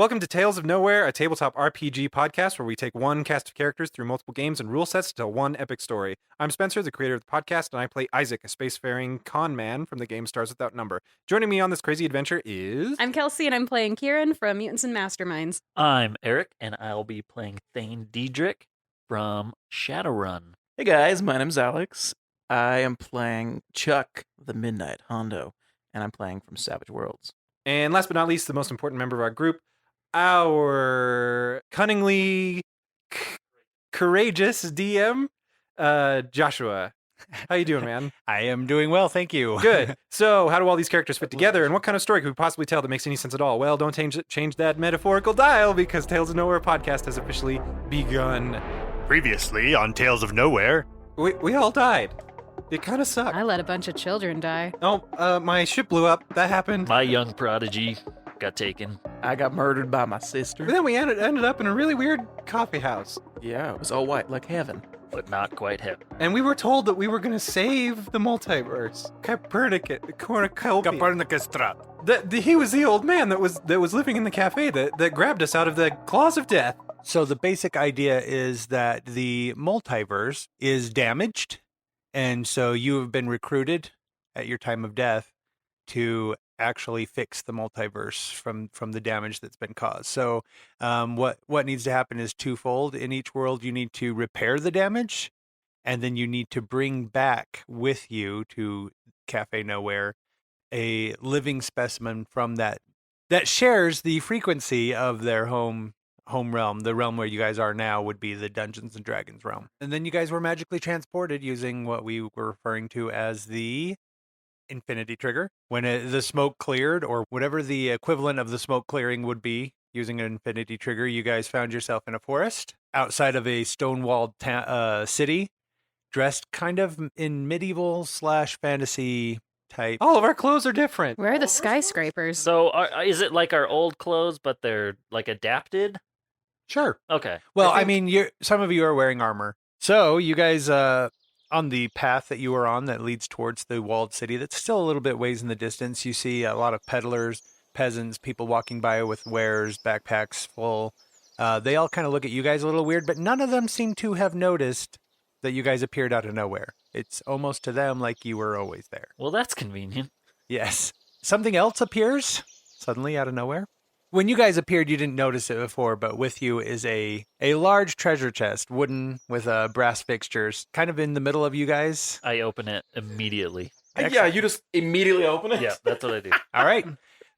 Welcome to Tales of Nowhere, a tabletop RPG podcast where we take one cast of characters through multiple games and rule sets to tell one epic story. I'm Spencer, the creator of the podcast, and I play Isaac, a spacefaring con man from the game Stars Without Number. Joining me on this crazy adventure is... I'm Kelsey, and I'm playing Kieran from Mutants and Masterminds. I'm Eric, and I'll be playing Thane Diedrich from Shadowrun. Hey guys, my name's Alex. I am playing Chuck, the Midnight Hondo, and I'm playing from Savage Worlds. And last but not least, the most important member of our group, our cunningly courageous DM, Joshua. How you doing, man? I am doing well, thank you. Good. So, how do all these characters fit together, and what kind of story could we possibly tell that makes any sense at all? Well, don't change that metaphorical dial, because Tales of Nowhere podcast has officially begun. Previously on Tales of Nowhere. We all died. It kind of sucked. I let a bunch of children die. Oh, my ship blew up. That happened. My young prodigy got taken. I got murdered by my sister. But then we ended up in a really weird coffee house. Yeah, it was all white like heaven. But not quite heaven. And we were told that we were going to save the multiverse. Copernicus. He was the old man that was living in the cafe that grabbed us out of the claws of death. So the basic idea is that the multiverse is damaged, and so you have been recruited at your time of death to actually fix the multiverse from the damage that's been caused. So what needs to happen is twofold. In each world, you need to repair the damage, and then you need to bring back with you to Cafe Nowhere a living specimen from that shares the frequency of their home realm. The realm where you guys are now would be the Dungeons and Dragons realm. And then you guys were magically transported using what we were referring to as the Infinity Trigger. When the smoke cleared, or whatever the equivalent of the smoke clearing would be, using an Infinity Trigger, you guys found yourself in a forest outside of a stone-walled city, dressed kind of in medieval / fantasy type. All of our clothes are different. Where are the skyscrapers? So is it like our old clothes, but they're like adapted? Sure. Okay. Well, I mean, some of you are wearing armor. So you guys, on the path that you are on that leads towards the walled city, that's still a little bit ways in the distance, you see a lot of peddlers, peasants, people walking by with wares, backpacks full. They all kind of look at you guys a little weird, but none of them seem to have noticed that you guys appeared out of nowhere. It's almost to them like you were always there. Well, that's convenient. Yes. Something else appears suddenly out of nowhere. When you guys appeared, you didn't notice it before, but with you is a large treasure chest, wooden with brass fixtures, kind of in the middle of you guys. I open it immediately. Yeah, you just immediately open it? Yeah, that's what I do. All right.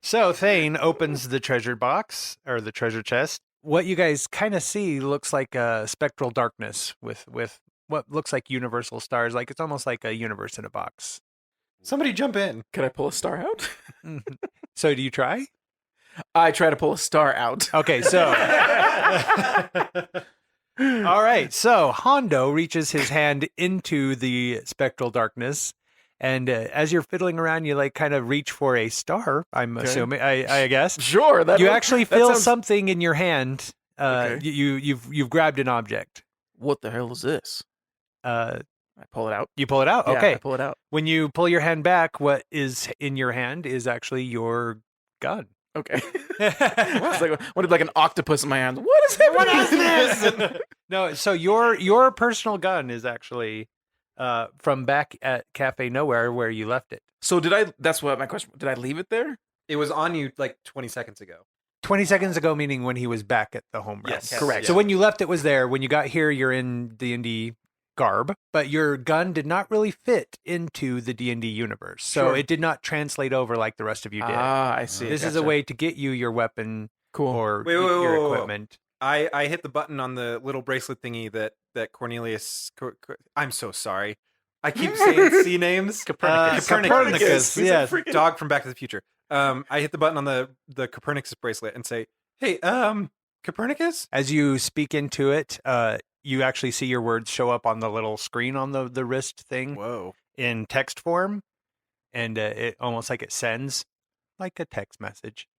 So Thane opens the treasure box, or the treasure chest. What you guys kind of see looks like a spectral darkness with what looks like universal stars. Like it's almost like a universe in a box. Somebody jump in. Can I pull a star out? So do you try? I try to pull a star out. Okay, so... All right, so Hondo reaches his hand into the spectral darkness, and as you're fiddling around, you like kind of reach for a star, I'm assuming, I guess. Sure. You actually feel sounds... something in your hand. Okay. You've grabbed an object. What the hell is this? I pull it out. You pull it out? Yeah, Okay. I pull it out. When you pull your hand back, what is in your hand is actually your gun. Okay. It's like, what, like an octopus in my hand? What is happening? What is this? No, so your personal gun is actually from back at Cafe Nowhere where you left it. So that's what my question, did I leave it there? It was on you like 20 seconds ago. 20 seconds ago, meaning when he was back at the home realm. Yes. Correct. So when you left, it was there. When you got here, you're in D&D garb, but your gun did not really fit into the D&D universe. So Sure. it did not translate over like the rest of you did. Ah, I see. This is a way to get you your weapon or Wait, your wait. equipment. I hit the button on the little bracelet thingy that Cornelius... I'm so sorry. I keep saying C names. Copernicus. Copernicus, He's a yes. freaking- Dog from Back to the Future. I hit the button on the Copernicus bracelet and say, hey, Copernicus? As you speak into it, you actually see your words show up on the little screen on the wrist thing Whoa. in text form, and it almost like it sends like a text message,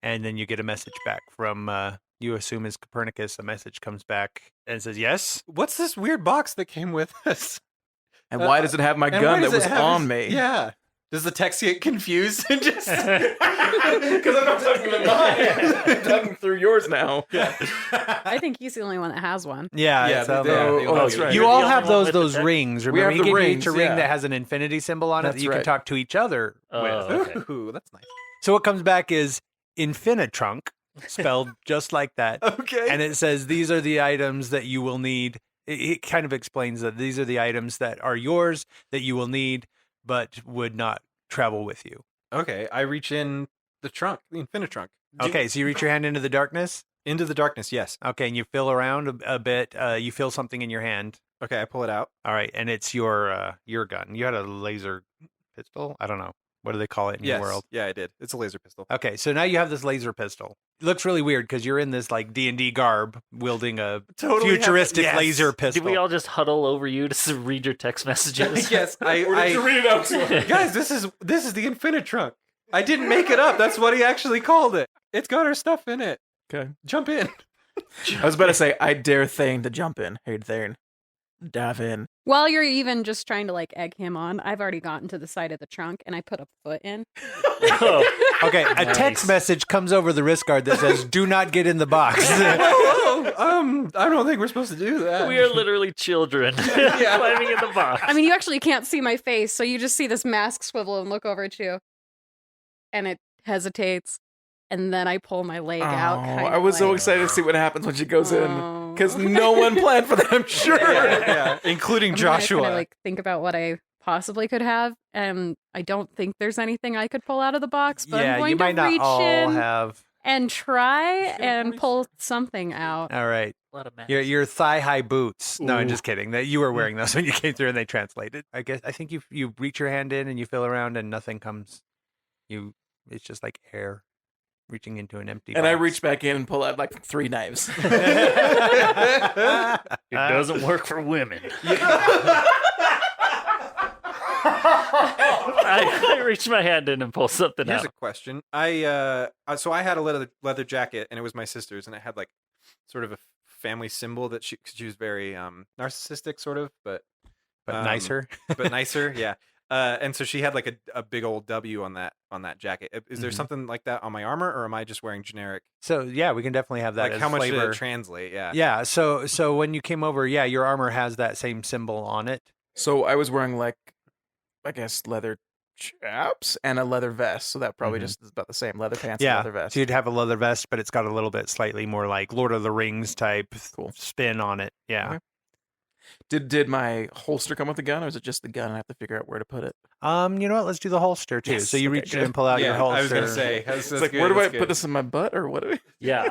and then you get a message back from you assume is Copernicus. A message comes back and says, "Yes." What's this weird box that came with us? And why does it have my And why gun does that it was have on his- me? Yeah. Does the text get confused and just? Because I'm not talking about mine. I'm talking through yours now. I think he's the only one that has one. Yeah, Yeah, it's, they- um, they- Oh, that's right. You You're all the have only one those with the those text? rings. We Remember, have you the get rings, each a ring yeah. that has an infinity symbol on it That's that you right. can talk to each other Oh, with. okay. Ooh, that's nice. So what comes back is Infinitrunk, spelled just like that. Okay. And it says these are the items that you will need. It kind of explains that these are the items that are yours that you will need, but would not travel with you. Okay, I reach in the trunk, the Infinitrunk. Okay, so you reach your hand into the darkness. Into the darkness, yes. Okay, and you feel around a bit. You feel something in your hand. Okay, I pull it out. All right, and it's your gun. You had a laser pistol. I don't know. What do they call it in Yes. your world? Yeah, I did. It's a laser pistol. Okay, so now you have this laser pistol. It looks really weird because you're in this like D&D garb wielding a Totally have it. futuristic Yes. laser pistol. Did we all just huddle over you to read your text messages? Yes, I read it out to guys, this is the Infinitrunk. I didn't make it up. That's what he actually called it. It's got our stuff in it. Okay. Jump in. I was about to say, I dare Thane to jump in. Hey, Thane. Dive in. While you're even just trying to like egg him on, I've already gotten to the side of the trunk and I put a foot in. Oh, Okay, a text Nice. message comes over the wrist guard that says, "Do not get in the box." I don't think we're supposed to do that. we are literally children climbing in the box. I mean, you actually can't see my face, so you just see this mask swivel and look over at you. And it hesitates. And then I pull my leg out. Kind I was so excited to see what happens when she goes in. Because no one planned for that, I'm sure. yeah, including Joshua. I like think about what I possibly could have, and I don't think there's anything I could pull out of the box. But yeah, I'm going you to might not reach all in have. and try and pull something out. All right, A lot of math. your thigh high boots. No, I'm Ooh. just kidding. That you were wearing those when you came through and they translated. I think you reach your hand in and you feel around and nothing comes. It's just like air reaching into an empty. And I box. reach back in and pull out like 3 knives. It doesn't work for women. I reach my hand in and pull something Here's out. a question. So I had a leather jacket, and it was my sister's, and it had like sort of a family symbol that she was very narcissistic, sort of, but nicer. but nicer, yeah. And so she had like a big old W on that jacket. Is there Mhm. something like that on my armor, or am I just wearing generic? So yeah, we can definitely have that. Like as how much flavor. did it translate? Yeah. Yeah. So when you came over, yeah, your armor has that same symbol on it. So I was wearing like, I guess, leather chaps and a leather vest. So that probably Mhm. just is about the same. Leather pants Yeah. and leather vest. So you'd have a leather vest, but it's got a little bit slightly more like Lord of the Rings type Cool. spin on it. Yeah. Okay. Did my holster come with the gun, or is it just the gun? I have to figure out where to put it. You know what? Let's do the holster too. Yes, So you okay, reach in good. and pull out your Yeah, holster. I was gonna say. It's like, where do I put this in my butt, or what? Yeah,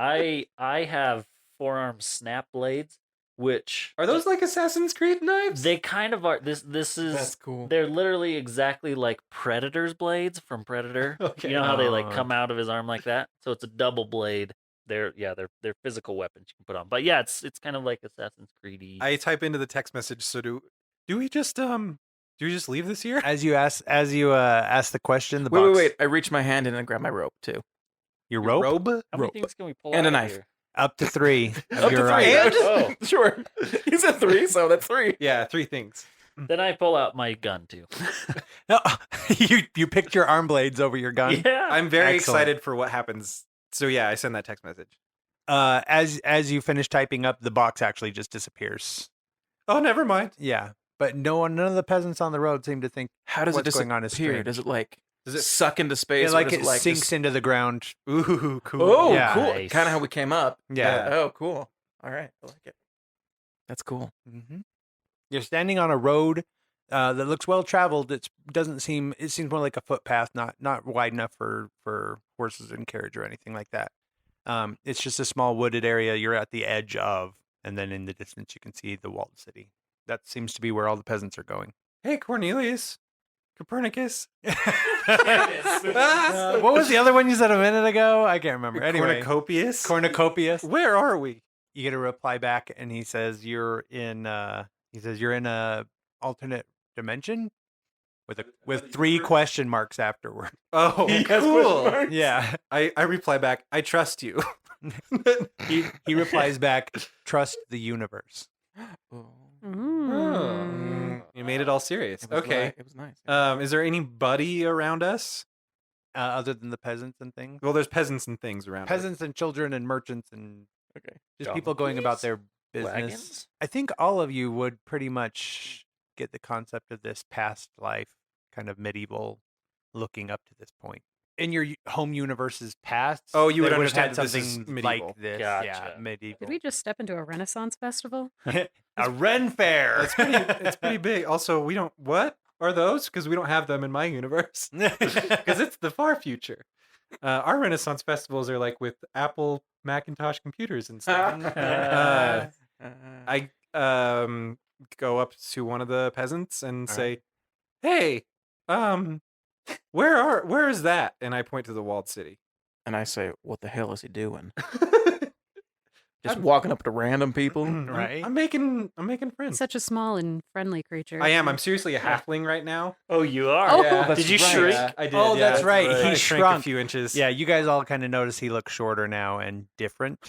I have forearm snap blades, which Are those like Assassin's Creed knives? they kind of are. This is cool. they're literally exactly like Predator's blades from Predator. Okay. You know how they like Oh. come out of his arm like that? So it's a double blade. They're physical weapons you can put on. But yeah, it's kind of like Assassin's Creed-y. I type into the text message. So do we just leave this here? As you ask the question, the Wait, box. wait. I reach my hand in and grab my rope too. Your rope Robe? How many rope. things can we pull And out a of knife. here? up to 3. of Up to your 3. items. Oh. Sure. You said 3, so that's 3. Yeah, 3 things. Then I pull out my gun too. No, you picked your arm blades over your gun. Yeah. I'm very Excellent. excited for what happens. So yeah, I send that text message. As you finish typing up, the box actually just disappears. Oh, never mind. Yeah, but none of the peasants on the road seem to think How does what's it going on is disappear? strange. Does it like Does it- suck into space? it or like does it like sinks just- into the ground. Ooh, cool. Oh, Yeah. cool! Nice. Kind of how we came up. Yeah. Oh, cool. All right, I like it. That's cool. Mm-hmm. You're standing on a road that looks well traveled. It seems more like a footpath, not wide enough for horses and carriage or anything like that. It's just a small wooded area you're at the edge of, and then in the distance you can see the walled city. That seems to be where all the peasants are going. Hey, Cornelius. Copernicus. What was the other one you said a minute ago? I can't remember. Anyway, Cornucopius. Cornucopius. Where are we? You get a reply back, and he says you're in. He says you're in a alternate dimension with 3 question marks afterward. Oh, He has cool. question marks? Yeah. I reply back, I trust you. He replies back, trust the universe. Oh. Mm. You made it all serious. It was Okay. It was nice. Is there anybody around us? Other than the peasants and things. Well, there's peasants and things around. us. Peasants and children and merchants and Okay. just people going about their business. Wagons? I think all of you would pretty much get the concept of this past life, kind of medieval looking up to this point. In your home universe's past, Oh, you would they have understand had that this is something medieval. like this. Gotcha. Yeah, medieval. Did we just step into a Renaissance festival? A Ren Fair. It's pretty big. Also, we don't. What are those? Because we don't have them in my universe. Because it's the far future. Our Renaissance festivals are like with Apple Macintosh computers and stuff. I go up to one of the peasants and All say, "Hey, where is that?" And I point to the walled city. And I say, "What the hell is he doing? Just I'm- walking up to random people?" Right. I'm making friends. Such a small and friendly creature. I am. I'm seriously a halfling right now. Oh, you are. Oh, Yeah. that's Did you right. shrink? Yeah, I did. Oh, yeah, that's right. I He shrank a shrunk. few inches. Yeah, you guys all kind of notice he looks shorter now and different.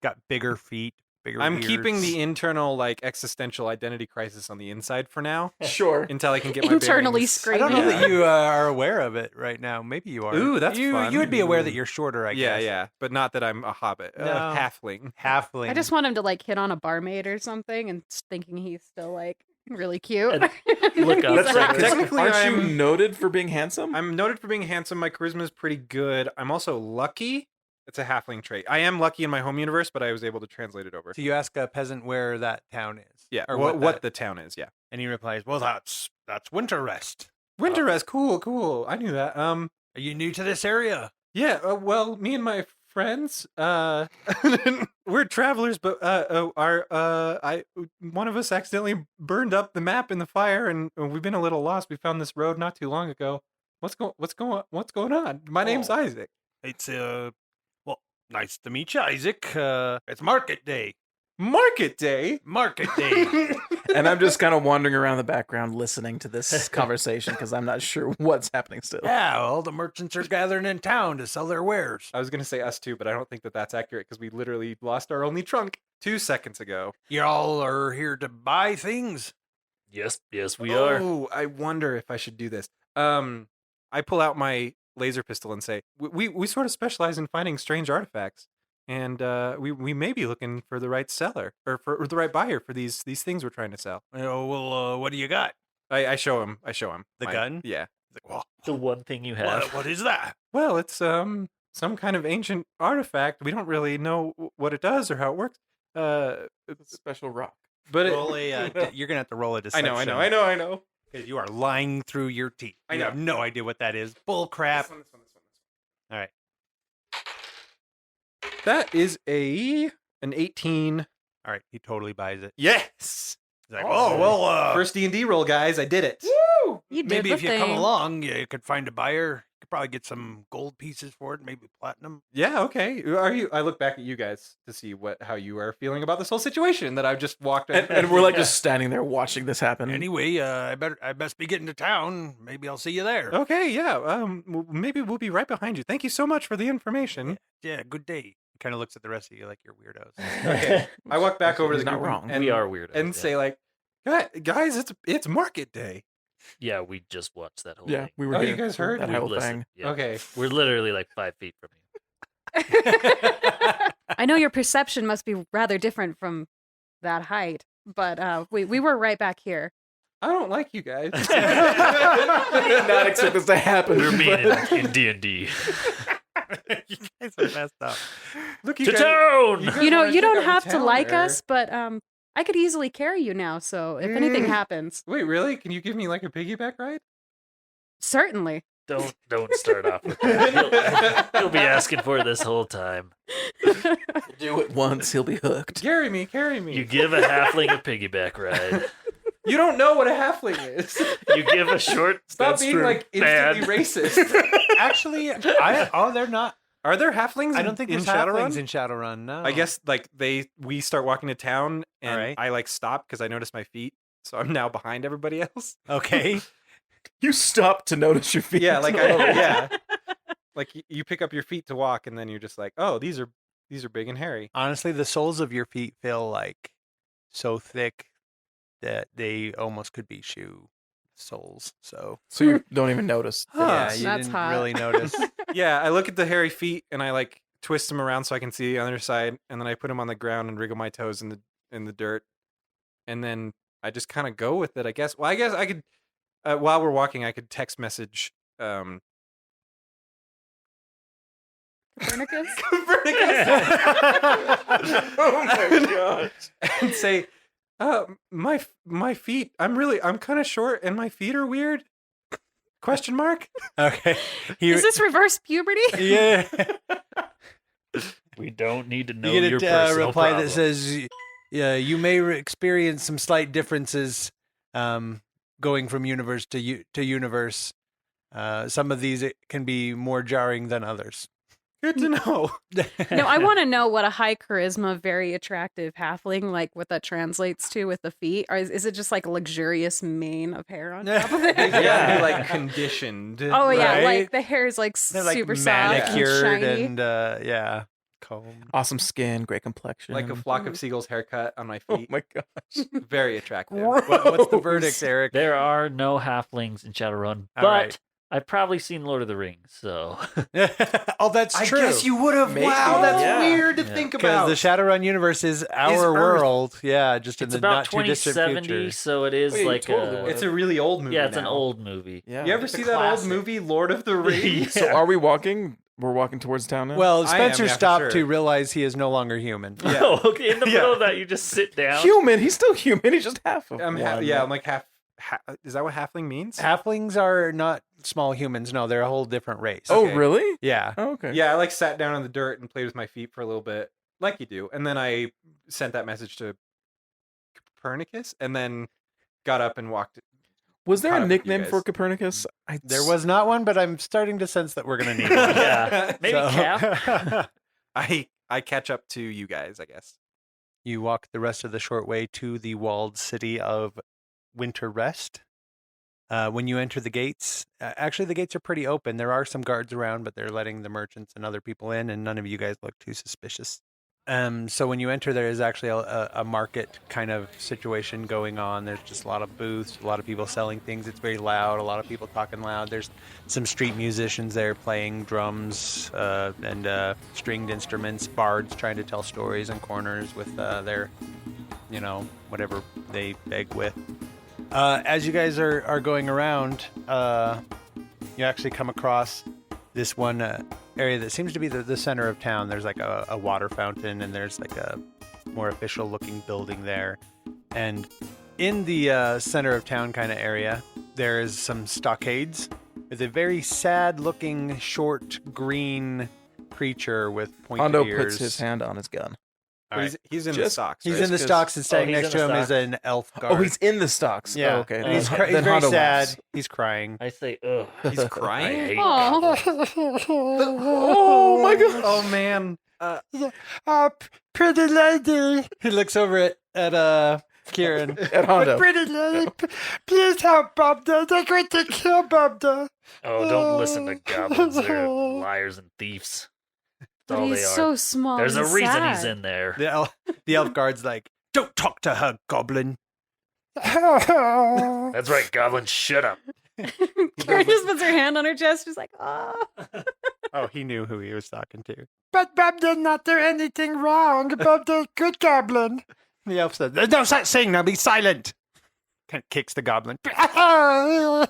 Got bigger feet, bigger I'm keeping ears. the internal like existential identity crisis on the inside for now Sure. until I can get my Internally bearings. I don't know Yeah. that you are aware of it right now. Maybe you are. Ooh, that's you. fun. You would be aware that Ooh. you're shorter, I Yeah, guess. yeah, but not that I'm a hobbit, No. halfling. Halfling. I just want him to like hit on a barmaid or something and thinking he's still like really cute. And look up He's to like- her. Technically, Aren't you I'm- noted for being handsome? I'm noted for being handsome. My charisma is pretty good. I'm also lucky. It's a halfling trait. I am lucky in my home universe, but I was able to translate it over. So you ask a peasant where that town is. Yeah, Or what that- the town is. Yeah, And he replies, "Well, that's Winter Rest. Winter Rest. Cool. I knew that. Are you new to this area?" Yeah. Well, me and my friends, we're travelers, but one of us accidentally burned up the map in the fire, and we've been a little lost. We found this road not too long ago. What's going on? My name's Oh. Isaac. It's well, nice to meet you, Isaac. It's Market Day. Market Day. Market Day. And I'm just kind of wandering around the background listening to this conversation because I'm not sure what's happening still. Yeah, all the merchants are gathering in town to sell their wares. I was gonna say us too, but I don't think that that's accurate because we literally lost our only trunk 2 seconds ago. You all are here to buy things. Yes, we are. Oh, I wonder if I should do this. I pull out my laser pistol and say, "We sort of specialize in finding strange artifacts, and we may be looking for the right seller or for the right buyer for these things we're trying to sell." Well, what do you got? I show him. The my- gun? Yeah. He's like, well, The one thing you have. what is that? Well, it's some kind of ancient artifact. We don't really know what it does or how it works. It's a special rock. But Roll you're gonna have to roll a I deception. know. Because you are lying through your teeth. I You know. have no idea what that is. Bull crap. This one. All right. That is an 18. All right. He totally buys it. Yes. He's like, Awesome. oh, well, First D&D roll, guys. I did it. You did maybe the if you come thing. along, you could find a buyer. You could probably get some gold pieces for it, maybe platinum. Yeah, okay. Are you? I look back at you guys to see how you are feeling about this whole situation that I've just walked. And we're like just standing there watching this happen. Anyway, I best be getting to town. Maybe I'll see you there. Okay, yeah. Maybe we'll be right behind you. Thank you so much for the information. Yeah, good day. He kind of looks at the rest of you like you're weirdos. Okay. I walk back over to He's the not group wrong. and We are weird. and say like, guys, it's market day. yeah, we just watched that whole Yeah, thing. we were Oh, you here guys for heard? that We've whole listened. thing. Yeah. Okay. We're literally like 5 feet from you. I know your perception must be rather different from that height, but we were right back here. I don't like you guys. I did not expect this to happen. We're mean but- in D&D. You guys are messed up. Look, you To guys, town! guys You know, wanna you check don't out the have to town, like or- us, but I could easily carry you now. So if anything happens, Wait, really? Can you give me like a piggyback ride? certainly. Don't start off with that. He'll be asking for it this whole time. Do it once, he'll be hooked. Carry me. You give a halfling a piggyback ride. You don't know what a halfling is. You give a short. Stop That's being true. like instantly Bad. racist. Actually, they're not. Are there halflings? I don't think in there's halflings Shadowrun? in Shadowrun. No. I guess like we start walking to town and Alright. I like stop because I noticed my feet, so I'm now behind everybody else. Okay. You stop to notice your feet. Yeah, like yeah, like you pick up your feet to walk and then you're just like, oh, these are big and hairy. Honestly, the soles of your feet feel like so thick that they almost could be shoe soles. So So you don't even notice. Huh. yeah, you That's didn't hot. really notice. Yeah, I look at the hairy feet and I like twist them around so I can see the other side, and then I put them on the ground and wriggle my toes in the dirt, and then I just kind of go with it, I guess. Well, I guess I could while we're walking, I could text message Copernicus? Oh my gosh. and say, my feet. I'm kind of short and my feet are weird. Question mark? Okay. Is this reverse puberty? Yeah. We don't need to know You your get a personal reply problem. that says, "Yeah, you may experience some slight differences going from universe to universe. Some of these can be more jarring than others." Good to know. No, I want to know what a high charisma, very attractive halfling, like what that translates to with the feet. Or is it just like a luxurious mane of hair on top of it? Yeah, like conditioned. Oh yeah, Right? like the hair is like They're like super soft and manicured shiny. and yeah, combed. Awesome skin, great complexion. Like a flock of seagulls haircut on my Oh feet. my gosh. Very attractive. What's the verdict, Eric? There are no halflings in Shadowrun, All but right. I've probably seen Lord of the Rings, so Oh, that's I true. guess you would have. Maybe. Wow, that's Yeah. weird to Yeah. think Because about. the Shadowrun universe is our Earth. world. Yeah, just in it's the about not too distant 2070, future. so it is Wait, like totally a, was. It's a really old movie. yeah, it's an now. old movie. Yeah. You ever It's a see that old classic. movie, Lord of the Rings? So are we walking? We're walking towards town now? Well, I am, Spencer yeah, for stopped sure. to realize he is no longer human. Yeah. Oh, okay. In the Yeah. middle of that, you just sit down. human. He's still human. He's just half of I'm one. I'm like half. Is that what halfling means? Halflings are not small humans. No, they're a whole different race. Oh, Okay. really? Yeah. Oh, okay. Yeah, I like sat down in the dirt and played with my feet for a little bit, like you do, and then I sent that message to Copernicus, and then got up and walked. Was there Caught a up with you nickname guys. for Copernicus? There was not one, but I'm starting to sense that we're going to need one. Yeah. Maybe So- Cap. I catch up to you guys, I guess. You walk the rest of the short way to the walled city of Winter Rest. When you enter the gates, actually the gates are pretty open. There are some guards around, but they're letting the merchants and other people in, and none of you guys look too suspicious. So when you enter, there is actually a market kind of situation going on. There's just a lot of booths, a lot of people selling things. It's very loud, a lot of people talking loud. There's some street musicians there playing drums and stringed instruments, bards trying to tell stories in corners with their, whatever they beg with. As you guys are going around, you actually come across this one area that seems to be the center of town. There's like a water fountain, and there's like a more official looking building there. And in the center of town kind of area, there's some stockades with a very sad looking short green creature with pointed Hondo ears. puts his hand on his gun. All right. He's in the Just- stocks. He's right? in the Just 'cause- stocks, and standing he's next in to the him is stocks. an elf guard. Oh, he's in the stocks. Yeah. Oh, okay. And He's, Then he's very Hondo sad. laughs. He's crying. I say, ugh. He's I crying. hate Oh. goblins. Oh my god. Oh man. Pretty lady. He looks over at Kieran. At Hondo. Pretty lady, please help Bobda. They're going to kill Bobda. Oh, don't listen to goblins. They're liars and thieves. That's But all he's they are. so small. There's a and reason sad. he's in there. The elf guard's like, don't talk to her, goblin. That's right, goblin. Shut up. Karen just puts her hand on her chest. She's like, oh. Oh, he knew who he was talking to. But Bob did not do anything wrong. Bob did good goblin. The elf said, there's no such thing. Now be silent. Kind of kicks the goblin. Well,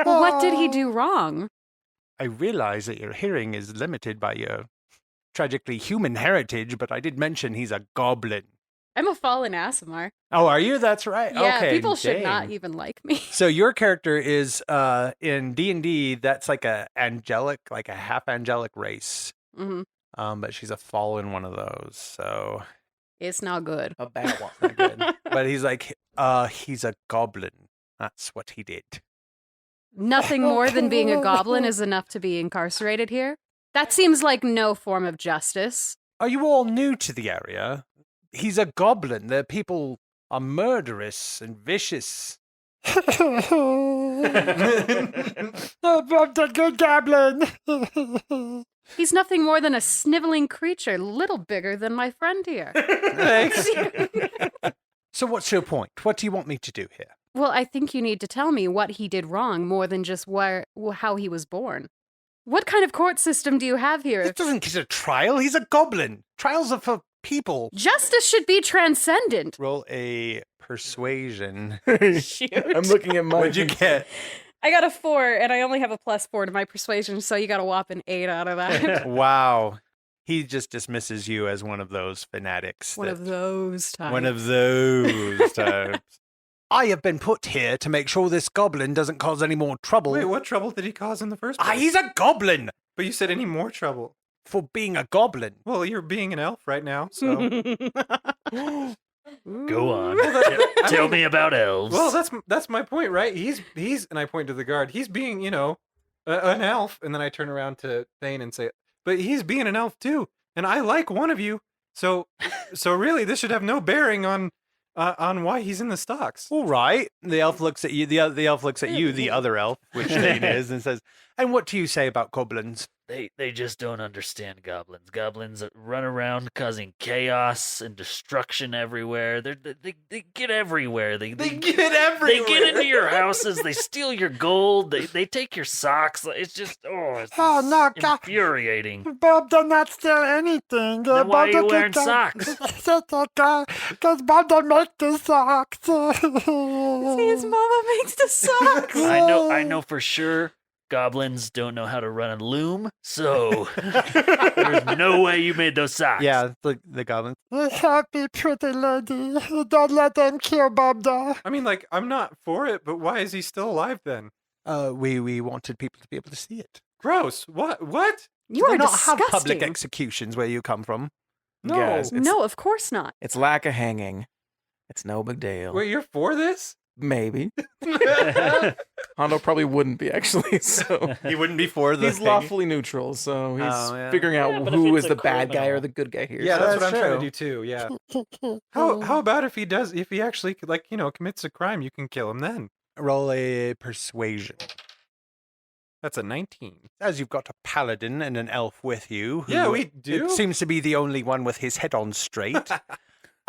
what did he do wrong? I realize that your hearing is limited by your tragically human heritage, but I did mention he's a goblin. I'm a fallen Aasimar. Oh, are you? That's right. Yeah, okay, people should not dang. even like me. So your character is in D&D, that's like a angelic, like a half angelic race. Hmm. But she's a fallen one of those. So It's not good. A bad one. not good. But he's like he's a goblin. That's what he did. Nothing more than being a goblin is enough to be incarcerated here. That seems like no form of justice. Are you all new to the area? He's a goblin. The people are murderous and vicious. Oh, Bob, the good goblin. He's nothing more than a sniveling creature, little bigger than my friend here. Thanks. So what's your point? What do you want me to do here? Well, I think you need to tell me what he did wrong more than just how he was born. What kind of court system do you have here? This doesn't get a trial. He's a goblin. Trials are for people. Justice should be transcendent. Roll a persuasion. Shoot. I'm looking at my. What'd you get? I got a 4, and I only have a +4 to my persuasion, so you got a whopping 8 out of that. Wow. He just dismisses you as one of those fanatics. One of those times. One of those types. I have been put here to make sure this goblin doesn't cause any more trouble. Wait, what trouble did he cause in the first place? He's a goblin But you said any more trouble. for being a goblin. Well, you're being an elf right now, so. Go on. Well, I Tell mean- me about elves. Well, that's my point, right? He's and I point to the guard. He's being, an elf, and then I turn around to Thane and say, "But he's being an elf too, and I like one of you. So really, this should have no bearing on why he's in the stocks." All right. The elf looks at you. The elf looks at you, the other elf, which Thane is, and says, "And what do you say about goblins?" They just don't understand goblins. Goblins run around causing chaos and destruction everywhere. They get everywhere. They get everywhere. They get into your houses. They steal your gold. They take your socks. It's just infuriating. Bob did not steal anything. Then why are you wearing socks? Because Bob don't make the socks. See, his mama makes the socks. I know for sure goblins don't know how to run a loom, so there's no way you made those socks. Yeah, the goblins. Happy pretty lady. Don't let them kill Bob da. I mean, like, I'm not for it, but why is he still alive then? We wanted people to be able to see it. Gross. What? You Do they are not disgusting. have public executions where you come from? No. Guys, it's, No, of course not. it's lack of hanging. It's no big deal. Wait, you're for this? Maybe. Hondo probably wouldn't be actually. So He wouldn't be for the he's thing. lawfully neutral. So he's Oh, yeah. figuring Yeah, out but if who it's is a the bad guy or criminal- the good guy here. Yeah, So that's what I'm That's trying to true. do too. Yeah. How about if he actually commits a crime, you can kill him then. Roll a persuasion. That's a 19. As you've got a paladin and an elf with you. Yeah, who we do. It seems to be the only one with his head on straight.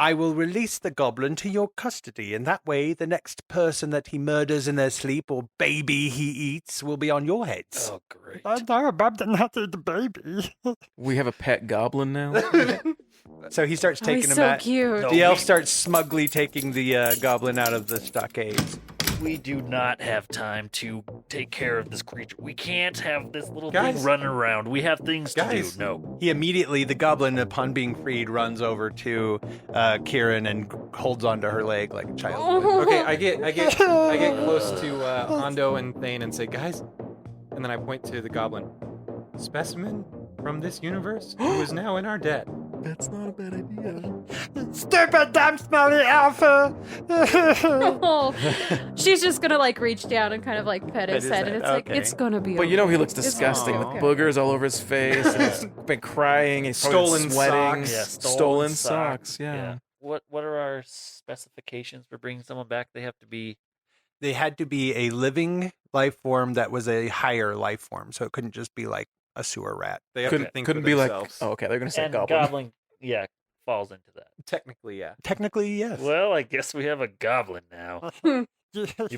I will release the goblin to your custody, and that way the next person that he murders in their sleep or baby he eats will be on your heads. Oh, great. I know, Bob did not eat the baby. We have a pet goblin now. So he starts Oh, taking he's him so out. cute. No. The elf starts smugly taking the goblin out of the stockade. We do not have time to take care of this creature. We can't have this little Guys. thing running around. We have things to Guys. do. No. He immediately, the goblin, upon being freed, runs over to Kieran and holds onto her leg like a child would. Okay, I get close to Hondo and Thane and say, "Guys," and then I point to the goblin. "Specimen from this universe who is now in our debt." That's not a bad idea. Stupid, damn smelly alpha. Oh, she's just gonna reach down and kind of pet his his head, and head, it's okay. it's gonna be. But you know he looks It's disgusting with okay. boogers all over his face. And he's been crying. He's probably Stolen sweating. socks. Yeah, Stolen socks. Yeah. What are our specifications for bringing someone back? They have to be They had to be a living life form that was a higher life form, so it couldn't just be like a sewer rat. They have to Couldn't think couldn't for be themselves. like. Oh, okay. They're gonna say and goblin. yeah, falls into that. Technically, yeah. Technically, yes. Well, I guess we have a goblin now. You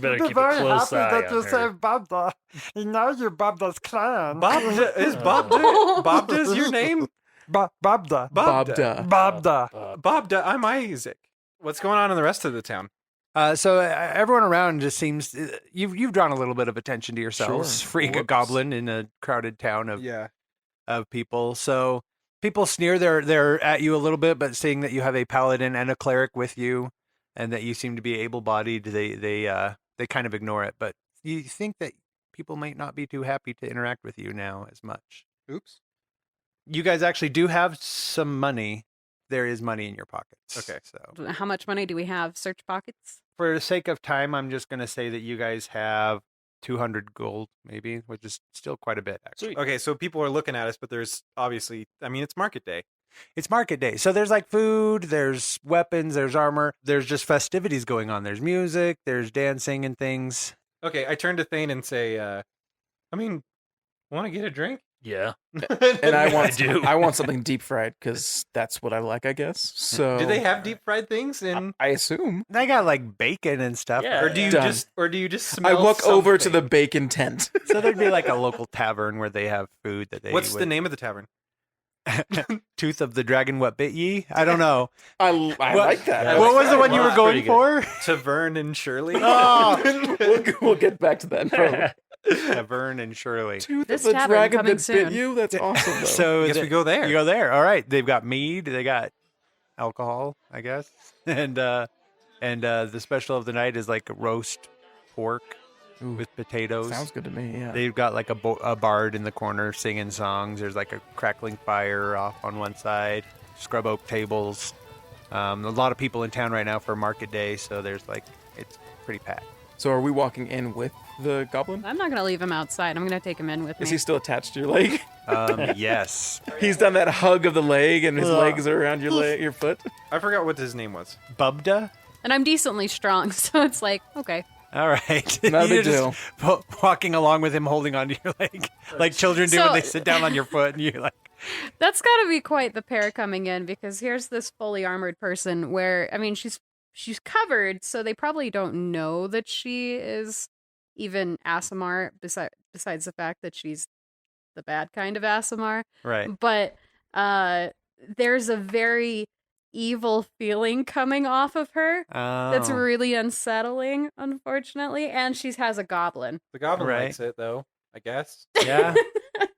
better be keep a very close happy eye that you on her. saved Bob da. You know you're Bob da's clan. Is Bobda's your name? Bob da. Bobda. Bob da. Bobda, I'm Isaac. What's going on in the rest of the town? So everyone around just seems you've drawn a little bit of attention to yourselves, Sure. freeing a Whoops. goblin in a crowded town of Yeah. people. So people sneer they're at you a little bit, but seeing that you have a paladin and a cleric with you, and that you seem to be able-bodied, they kind of ignore it. But you think that people might not be too happy to interact with you now as much. Oops. You guys actually do have some money. There is money in your pockets. Okay. So How much money do we have? Search pockets. for the sake of time, I'm just going to say that you guys have 200 gold, maybe, which is still quite a bit, actually. Sweet. Okay, so people are looking at us, but there's obviously, it's market day. It's market day. So there's like food, there's weapons, there's armor, there's just festivities going on. There's music, there's dancing and things. Okay, I turn to Thane and say, want to get a drink? Yeah. And I want do. I want something deep fried because that's what I like, I guess. So Do they have deep fried things in? I assume. They got like bacon and stuff. Yeah. Or do you Done. just smell? I walk over to the something? bacon tent. So there'd be like a local tavern where they have food that they. What's the would- name of the tavern? Tooth of the Dragon? What bit ye? I don't know. I What- like that. Yeah, What was the one you were That's going pretty for? Tavern and Shirley. Oh. we'll get back to that. Probably. Tavern and Shirley. Tooth This of the tavern dragon coming that soon. bit you. That's awesome. Though. So I guess we go there. You go there. All right. They've got mead. They got alcohol, I guess, and the special of the night is like roast pork Ooh, with potatoes. sounds good to me. Yeah. They've got like a bard in the corner singing songs. There's like a crackling fire off on one side. Scrub oak tables. A lot of people in town right now for market day, so there's like it's pretty packed. So are we walking in with the goblin? I'm not gonna leave him outside. I'm gonna take him in with me. Is he still attached to your leg? Yes, He's done that hug of the leg, and his legs are around your foot. I forgot what his name was. Bubda. And I'm decently strong, so it's like, okay. All right, Not a You're big just walking along with him, holding onto your leg, like children do when So- they sit down on your foot, and you're like, That's got to be quite the pair coming in because here's this fully armored person where I mean she's covered, so they probably don't know that she is even Asimar. Besides the fact that she's the bad kind of Asimar, right. but there's a very evil feeling coming off of her that's Oh. really unsettling, unfortunately. And she has a goblin. The goblin Right. likes it though. I guess. Yeah.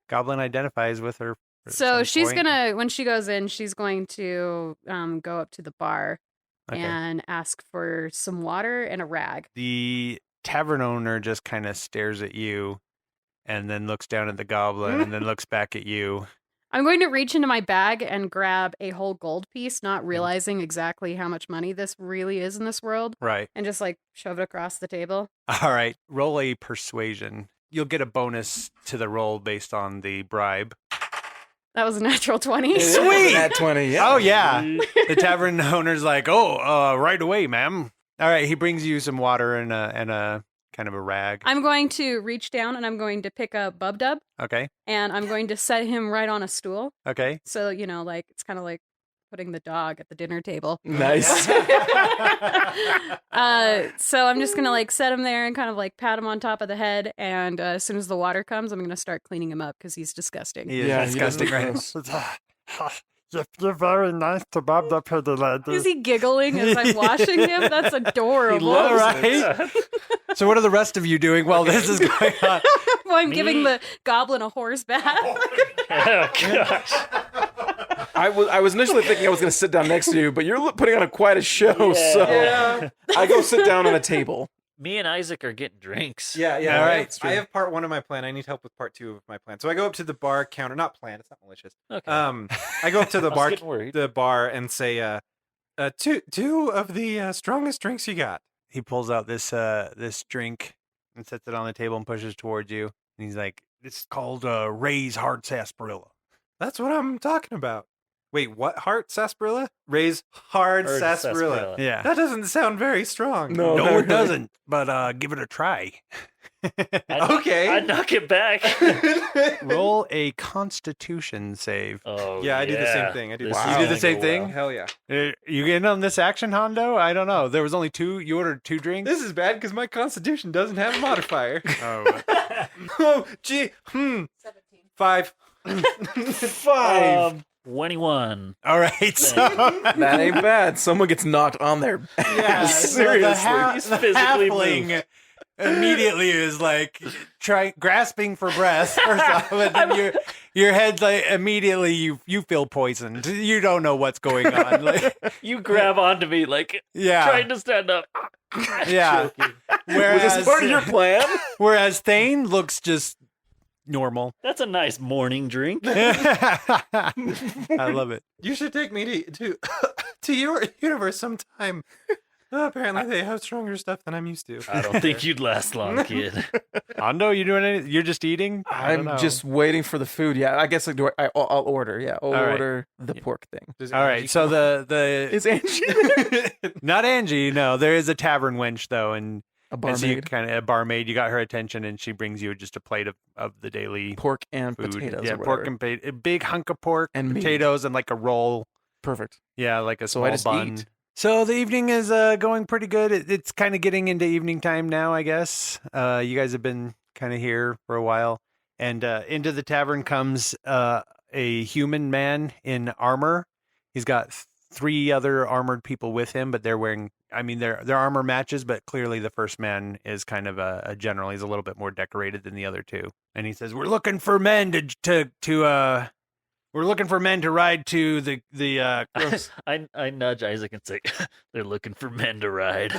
Goblin identifies with her. at So some she's point. gonna, when she goes in, she's going to go up to the bar Okay. and ask for some water and a rag. The tavern owner just kind of stares at you, and then looks down at the goblin, and then looks back at you. I'm going to reach into my bag and grab a whole gold piece, not realizing exactly how much money this really is in this world, Right. and just like shove it across the table. All right. Roll a persuasion. You'll get a bonus to the roll based on the bribe. That was a natural 20. Sweet! At 20. Yeah. Oh yeah. The tavern owner's like, "Oh, right away, ma'am." All right. He brings you some water and a kind of a rag. I'm going to reach down and I'm going to pick up Bub Dub Okay. and I'm going to set him right on a stool. Okay. So, you know, like it's kind of like putting the dog at the dinner table. Nice. So I'm just gonna like set him there and kind of like pat him on top of the head, and as soon as the water comes, I'm gonna start cleaning him up because he's disgusting. He is Yeah, he disgusting, does right? gross. You're very nice to Bob the Pretty Lady. Is he giggling as I'm washing him? That's adorable. All right. So what are the rest of you doing while this is going on? Well, I'm giving the goblin a horse bath. Oh gosh. I was initially thinking I was going to sit down next to you, but you're putting on quite a show, so I go sit down on a table. Me and Isaac are getting drinks. Yeah. All I right, have- it's I true. have part 1 of my plan. I need help with part 2 of my plan. So I go up to the bar counter. Not plan. It's not malicious. Okay. I go up to the I was bar getting worried. and say, two of the strongest drinks you got. He pulls out this drink and sets it on the table and pushes towards you. And he's like, "This is called Ray's Hard Sarsaparilla." That's what I'm talking about. Wait, what? Heart sarsaparilla? Ray's hard Hard sarsaparilla. sarsaparilla. Yeah. That doesn't sound very strong. No. No, not it really. doesn't. But give it a try. Okay. I'd knock it back. Roll a Constitution save. Oh Yeah, I do the same yeah. thing. I do This the is same You do the gonna same go thing? well. Hell yeah. You getting on this action, Hondo? I don't know. There was only 2. You ordered 2 drinks. This is bad because my constitution doesn't have a modifier. Oh, Oh, gee. 5. 5. 21. All right. So That ain't bad. Someone gets knocked on their yeah, seriously. He's physically halfling moved. immediately is like grasping for breath or something. And then your head like immediately you feel poisoned. You don't know what's going on. Like, You grab onto me like yeah, trying to stand up. yeah. Choking. Was Whereas this part of your plan? whereas Thane looks just normal. That's a nice morning drink. I love it. You should take me to to your universe sometime. Apparently, they have stronger stuff than I'm used to. I don't think you'd last long, kid. Hondo, you doing anything? You're just eating? I don't I'm know. just waiting for the food. Yeah, I guess I'll order. Yeah, I'll All right. order the pork thing. Does all right. Angie So come the Is Angie there? not Angie. No, there is a tavern wench though, and A And so you barmaid. kind of a barmaid. You got her attention, and she brings you just a plate of the daily Pork and food. potatoes. Yeah, or pork whatever. and a big hunk of pork, And meat. potatoes, and like a roll. Perfect. Yeah, like a So small I just bun. eat. So the evening is going pretty good. It's kind of getting into evening time now, I guess. You guys have been kind of here for a while, and into the tavern comes a human man in armor. He's got 3 other armored people with him, but they're wearing. I mean, their armor matches, but clearly the first man is kind of a general. He's a little bit more decorated than the other 2, and he says, "We're looking for men We're looking for men to ride to the I nudge Isaac and say, "They're looking for men to ride."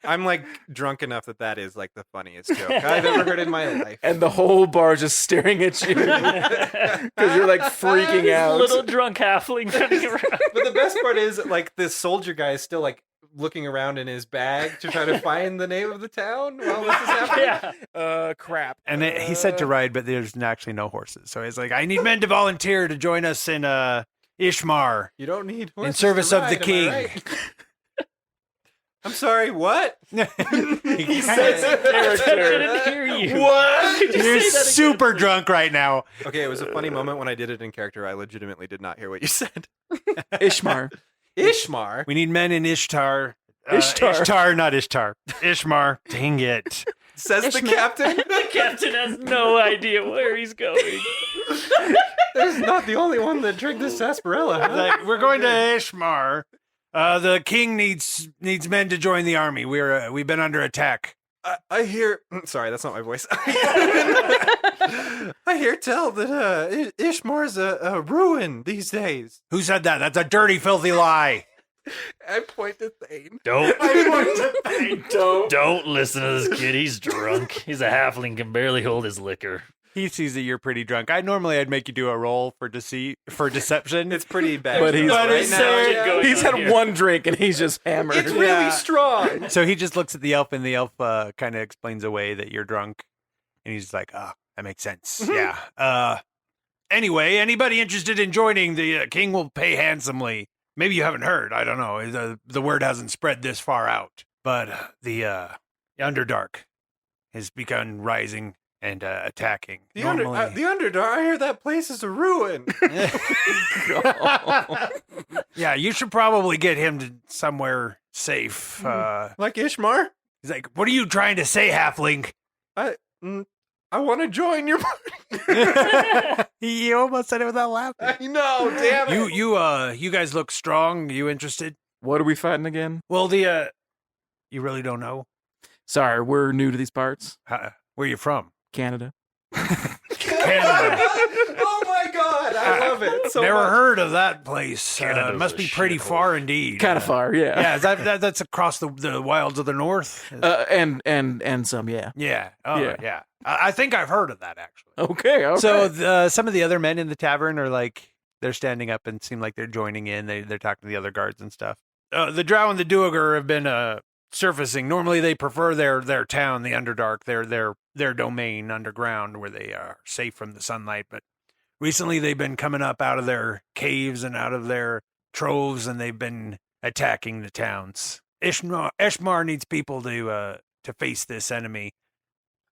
I'm like drunk enough that is like the funniest joke I've ever heard in my life. And the whole bar is just staring at you because you're like freaking out. Little drunk halfling running around. But the best part is like this soldier guy is still like looking around in his bag to try to find the name of the town while this is happening. Yeah. Crap. And he said to ride, but there's actually no horses. So he's like, I need men to volunteer to join us in Ishmar You don't need horses in service to of the ride, am I king. right? I'm sorry, what? he says it I character. couldn't hear you. What? Could you You're say that super drunk right now. Okay, it was a funny moment when I did it in character. I legitimately did not hear what you said. Ishmar. Ishmar. We need men in Ishtar. Ishtar. Ishtar, not Ishtar. Ishmar. Dang it. Says the Ishmael. captain. The captain has no idea where he's going. There's not the only one that drank this sarsaparilla. Huh? Like, we're going to Ishmar. The king needs men to join the army. We've been under attack. I hear. Sorry, that's not my voice. I hear tell that Ishmar's a ruin these days. Who said that? That's a dirty, filthy lie. I point to Thane. Don't Don't. don't listen to this kid. He's drunk. He's a halfling, can barely hold his liquor. He sees that you're pretty drunk. I'd make you do a roll for deception. It's pretty bad. But he's- right But now. so- Yeah. going He's on had here? one drink and he's just hammered. It's really Yeah. strong. So he just looks at the elf, and the elf kind of explains away that you're drunk, and he's like, "Ah, that makes sense." Yeah. Anyway, anybody interested in joining, the king will pay handsomely. Maybe you haven't heard. I don't know. The word hasn't spread this far out, but the Underdark has begun rising and attacking. The Normally, Underdark. I hear that place is a ruin. yeah, you should probably get him to somewhere safe. Like Ishmar. He's like, "What are you trying to say, halfling?" I want to join your party. He almost said it without laughing. I know. Damn it. You guys look strong. You interested? What are we fighting again? Well, you really don't know Sorry, we're new to these parts. where you're from. Canada. Canada. Oh my god, I love it so Never much. heard of that place. Canada's Must a be pretty shithole. far indeed. Kind of far, yeah. Yeah, is that's across the wilds of the north. And some, yeah. Yeah. Oh, Yeah. yeah. I think I've heard of that actually. Okay. Okay. So some of the other men in the tavern are like they're standing up and seem like they're joining in. They're talking to the other guards and stuff. The Drow and the Duergar have been surfacing. Normally they prefer their town, the Underdark, their domain underground where they are safe from the sunlight. But recently they've been coming up out of their caves and out of their troves, and they've been attacking the towns. Ishmar needs people to face this enemy.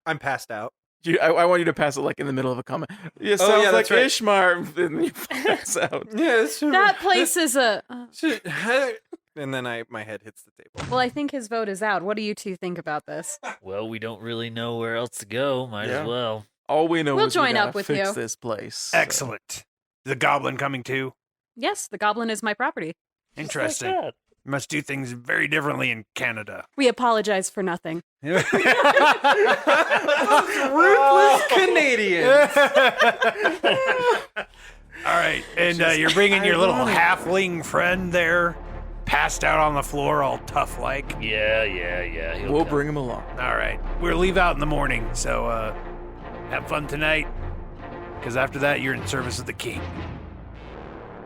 I'm passed out. I want you to pass it like in the middle of a comment. Yeah, Oh, sounds yeah, like that's right. Ishmar. And you pass out. Yes. That place is a. And then my head hits the table. Well, I think his vote is out. What do you two think about this? Well, we don't really know where else to go. Might Yeah. as well. All we know We'll is join we gotta up with fix you. this place. Excellent. The goblin coming too. Yes, the goblin is my property. Interesting. Just like Must do things very differently in Canada. We apologize for nothing. Ruthless Canadian. All right, and you're bringing your little halfling friend there, passed out on the floor, all tough like. that. Yeah. he'll We'll come. bring him along. All right, we'll leave out in the morning, so have fun tonight, because after that you're in service of the king.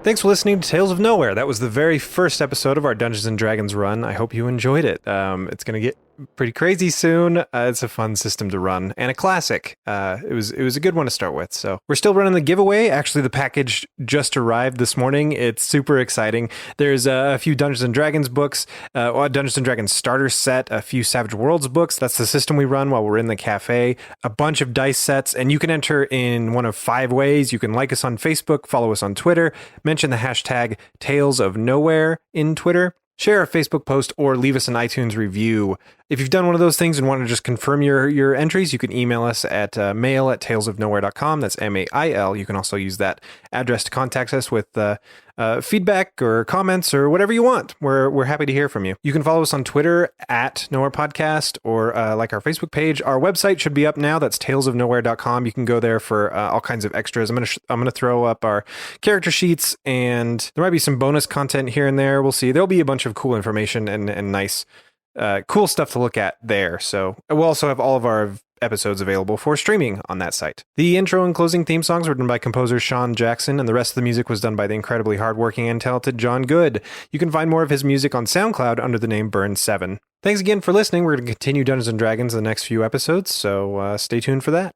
Thanks for listening to Tales of Nowhere. That was the very first episode of our Dungeons & Dragons run. I hope you enjoyed it. It's going to get pretty crazy soon. It's a fun system to run and a classic. It was a good one to start with. So we're still running the giveaway. Actually, the package just arrived this morning. It's super exciting. There's a few Dungeons and Dragons books, a Dungeons and Dragons starter set, a few Savage Worlds books. That's the system we run while we're in the cafe. A bunch of dice sets, and you can enter in one of 5 ways. You can like us on Facebook, follow us on Twitter, mention the hashtag Tales of Nowhere in Twitter, share a Facebook post, or leave us an iTunes review. If you've done one of those things and want to just confirm your entries, you can email us at mail@talesofnowhere.com. That's MAIL. You can also use that address to contact us with feedback or comments or whatever you want. We're happy to hear from you. You can follow us on Twitter at Nowhere Podcast or like our Facebook page. Our website should be up now. That's talesofnowhere.com. You can go there for all kinds of extras. I'm gonna throw up our character sheets, and there might be some bonus content here and there. We'll see. There'll be a bunch of cool information and nice cool stuff to look at there. So we'll also have all of our episodes available for streaming on that site. The intro and closing theme songs were done by composer Sean Jackson, and the rest of the music was done by the incredibly hardworking and talented John Good. You can find more of his music on SoundCloud under the name Burn7. Thanks again for listening. We're going to continue Dungeons & Dragons in the next few episodes, so stay tuned for that.